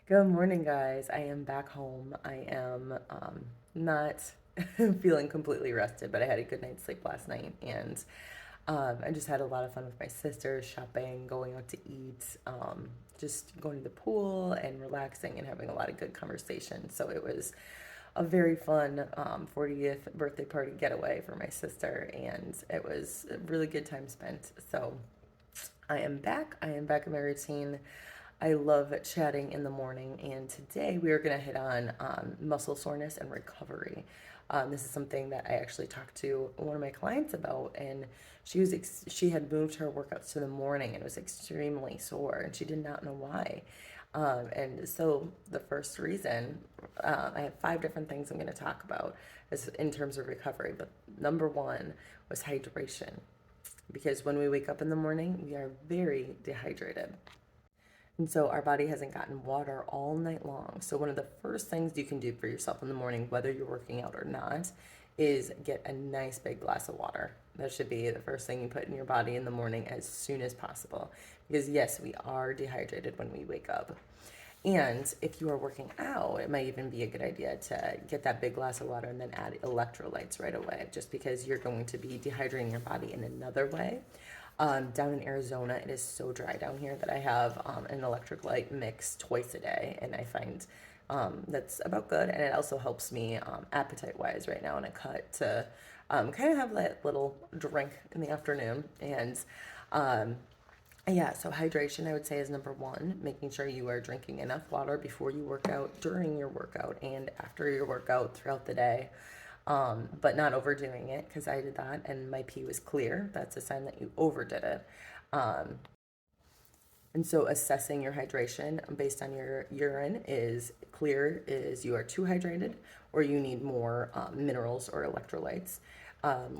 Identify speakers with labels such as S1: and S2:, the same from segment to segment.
S1: Good morning, guys. I am back home. I am not feeling completely rested, but I had a good night's sleep last night, and I just had a lot of fun with my sisters, shopping, going out to eat, just going to the pool and relaxing and having a lot of good conversation. So it was a very fun 40th birthday party getaway for my sister, and it was a really good time spent. So I am back. I am back in my routine. I love chatting in the morning, and today we are going to hit on muscle soreness and recovery. This is something that I actually talked to one of my clients about, and she had moved her workouts to the morning and was extremely sore, and she did not know why. And so the first reason, I have five different things I'm going to talk about in terms of recovery, but number one was hydration, because when we wake up in the morning, we are very dehydrated. And so our body hasn't gotten water all night long. So one of the first things you can do for yourself in the morning, whether you're working out or not, is get a nice big glass of water. That should be the first thing you put in your body in the morning as soon as possible. Because yes, we are dehydrated when we wake up. And if you are working out, it might even be a good idea to get that big glass of water and then add electrolytes right away, just because you're going to be dehydrating your body in another way. Down in Arizona, it is so dry down here that I have an electrolyte mix twice a day, and I find that's about good. And it also helps me appetite wise right now in a cut to kind of have that little drink in the afternoon. And um, yeah, so hydration, I would say, is number one, making sure you are drinking enough water before you work out, during your workout, and after your workout throughout the day. But not overdoing it, because I did that and my pee was clear. That's a sign that you overdid it. Um, and so assessing your hydration based on your urine is clear, is you are too hydrated or you need more minerals or electrolytes.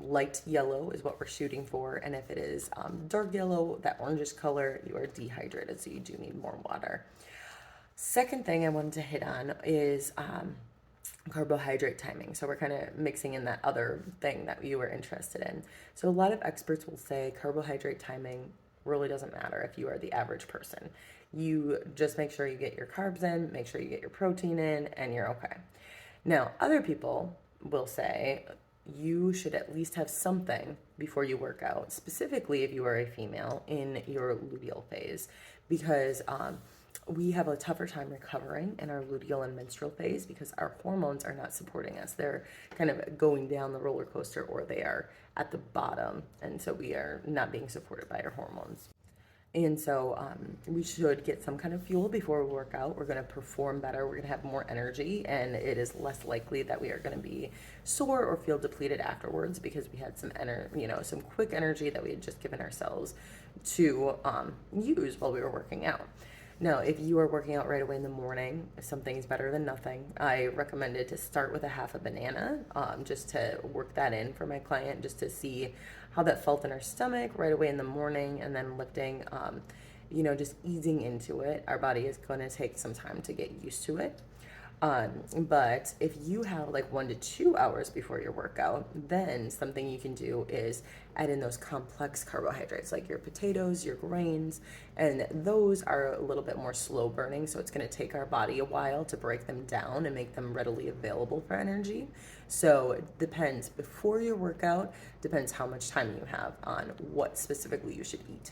S1: Light yellow is what we're shooting for. And if it is dark yellow, that orangish color, you are dehydrated. So you do need more water. Second thing I wanted to hit on is carbohydrate timing. So we're kind of mixing in that other thing that you were interested in. So a lot of experts will say carbohydrate timing really doesn't matter if you are the average person. You just make sure you get your carbs in, make sure you get your protein in, and you're okay. Now, other people will say you should at least have something before you work out, specifically if you are a female in your luteal phase, because we have a tougher time recovering in our luteal and menstrual phase because our hormones are not supporting us. They're kind of going down the roller coaster, or they are at the bottom, and so we are not being supported by our hormones. And so we should get some kind of fuel before we work out. We're going to perform better. We're going to have more energy, and it is less likely that we are going to be sore or feel depleted afterwards because we had some quick energy that we had just given ourselves to use while we were working out. Now, if you are working out right away in the morning, something is better than nothing. I recommended to start with a half a banana, just to work that in for my client, just to see how that felt in her stomach right away in the morning, and then lifting, just easing into it. Our body is going to take some time to get used to it. But if you have like 1 to 2 hours before your workout, then something you can do is add in those complex carbohydrates like your potatoes, your grains, and those are a little bit more slow burning. So it's going to take our body a while to break them down and make them readily available for energy. So it depends before your workout, depends how much time you have on what specifically you should eat.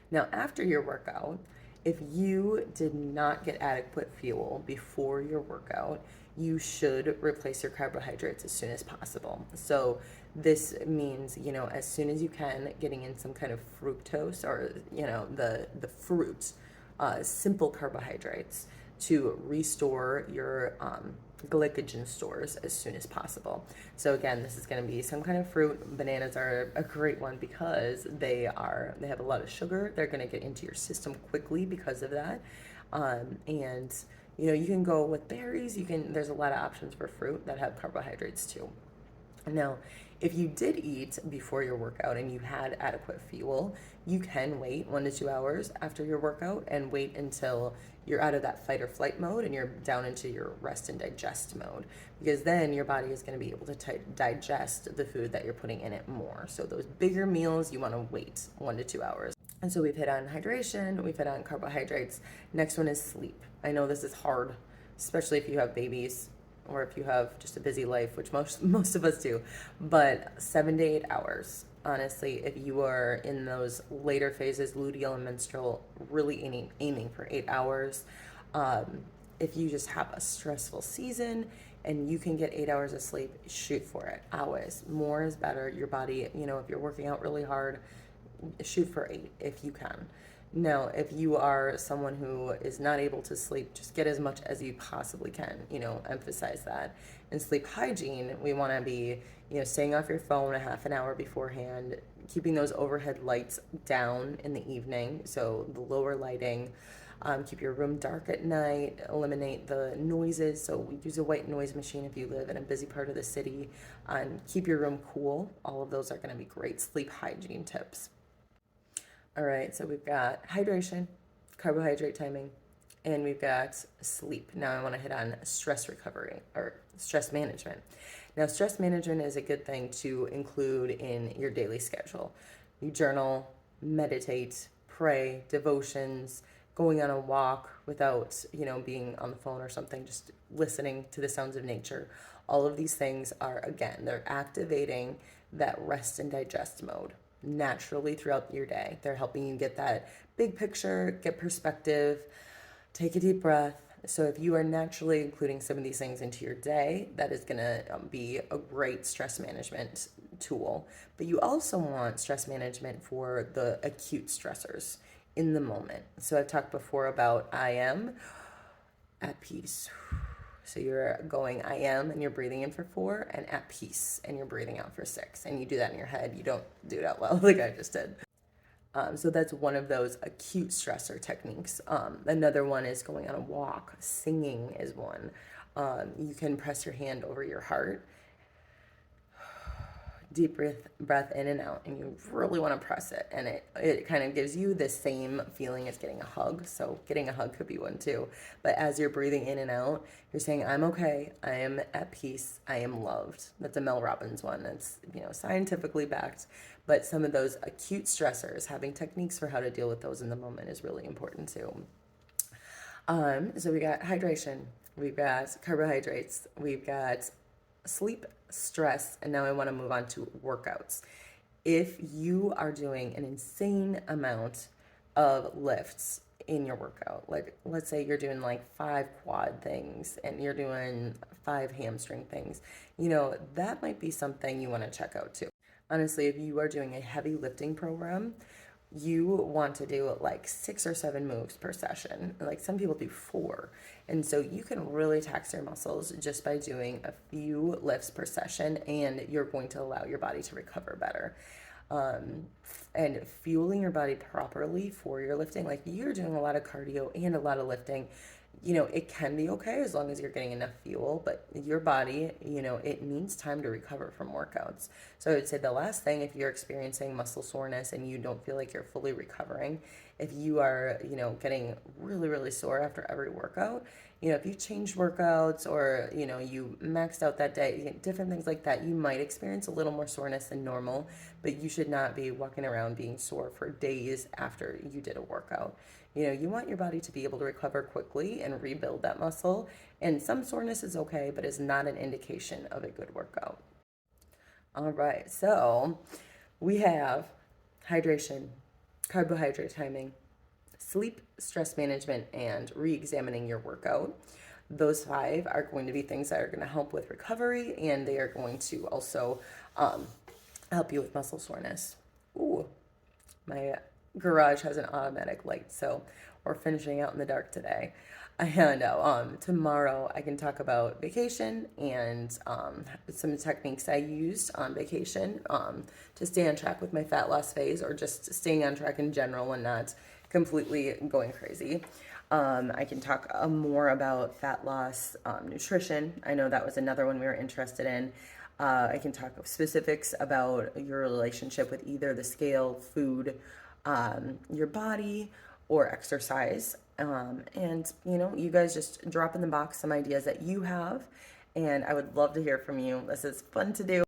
S1: Now, after your workout, if you did not get adequate fuel before your workout, you should replace your carbohydrates as soon as possible. So this means, as soon as you can, getting in some kind of fructose, or, the fruit, simple carbohydrates, to restore your glycogen stores as soon as possible. So again, this is going to be some kind of fruit. Bananas are a great one because they have a lot of sugar. They're going to get into your system quickly because of that. And you can go with berries. There's a lot of options for fruit that have carbohydrates too. Now, if you did eat before your workout and you had adequate fuel, you can wait 1 to 2 hours after your workout and wait until you're out of that fight or flight mode and you're down into your rest and digest mode, because then your body is going to be able to digest the food that you're putting in it more. So those bigger meals, you want to wait 1 to 2 hours. And so we've hit on hydration, we've hit on carbohydrates. Next one is sleep. I know this is hard, especially if you have babies or if you have just a busy life, which most of us do. But 7 to 8 hours. Honestly, if you are in those later phases, luteal and menstrual, really aiming for 8 hours. Um, if you just have a stressful season and you can get 8 hours of sleep, shoot for it. Always. More is better. Your body, if you're working out really hard, shoot for 8 if you can. Now, if you are someone who is not able to sleep, just get as much as you possibly can. Emphasize that. And sleep hygiene, we want to be, staying off your phone a half an hour beforehand, keeping those overhead lights down in the evening, so the lower lighting. Keep your room dark at night, eliminate the noises. So we use a white noise machine if you live in a busy part of the city. Keep your room cool. All of those are going to be great sleep hygiene tips. All right, so we've got hydration, carbohydrate timing, and we've got sleep. Now I want to hit on stress recovery or stress management. Now, stress management is a good thing to include in your daily schedule. You journal, meditate, pray, devotions, going on a walk without, being on the phone or something, just listening to the sounds of nature. All of these things are, again, they're activating that rest and digest mode naturally throughout your day. They're helping you get that big picture, get perspective, take a deep breath. So if you are naturally including some of these things into your day, that is going to be a great stress management tool. But you also want stress management for the acute stressors in the moment. So I've talked before about I am at peace. So you're going I am and you're breathing in for 4 and at peace and you're breathing out for 6. And you do that in your head. You don't do it out loud like I just did. So that's one of those acute stressor techniques. Another one is going on a walk. Singing is one. You can press your hand over your heart, deep breath in and out, and you really want to press it, and it kind of gives you the same feeling as getting a hug. So getting a hug could be one too, but as you're breathing in and out, you're saying I'm okay, I am at peace, I am loved. That's a Mel Robbins one. That's scientifically backed. But some of those acute stressors, having techniques for how to deal with those in the moment is really important too. So we got hydration, we've got carbohydrates, we've got sleep, stress, and now I want to move on to workouts. If you are doing an insane amount of lifts in your workout, like let's say you're doing like 5 quad things and you're doing 5 hamstring things, that might be something you want to check out too. Honestly, if you are doing a heavy lifting program, you want to do like 6 or 7 moves per session. Like some people do 4. And so you can really tax your muscles just by doing a few lifts per session, and you're going to allow your body to recover better. And fueling your body properly for your lifting, like you're doing a lot of cardio and a lot of lifting, it can be okay as long as you're getting enough fuel, but your body, it needs time to recover from workouts. So I would say the last thing, if you're experiencing muscle soreness and you don't feel like you're fully recovering, if you are, getting really, really sore after every workout, if you changed workouts or, you maxed out that day, different things like that, you might experience a little more soreness than normal, but you should not be walking around being sore for days after you did a workout. You want your body to be able to recover quickly and rebuild that muscle. And some soreness is okay, but is not an indication of a good workout. All right, so we have hydration, carbohydrate timing, sleep, stress management, and re examining your workout. Those 5 are going to be things that are going to help with recovery, and they are going to also help you with muscle soreness. Ooh, my garage has an automatic light, so we're finishing out in the dark today. I know. Tomorrow I can talk about vacation and some techniques I used on vacation to stay on track with my fat loss phase, or just staying on track in general and not completely going crazy. I can talk more about fat loss, nutrition. I know that was another one we were interested in. I can talk specifics about your relationship with either the scale, food, your body, or exercise. And you guys just drop in the box some ideas that you have, and I would love to hear from you. This is fun to do.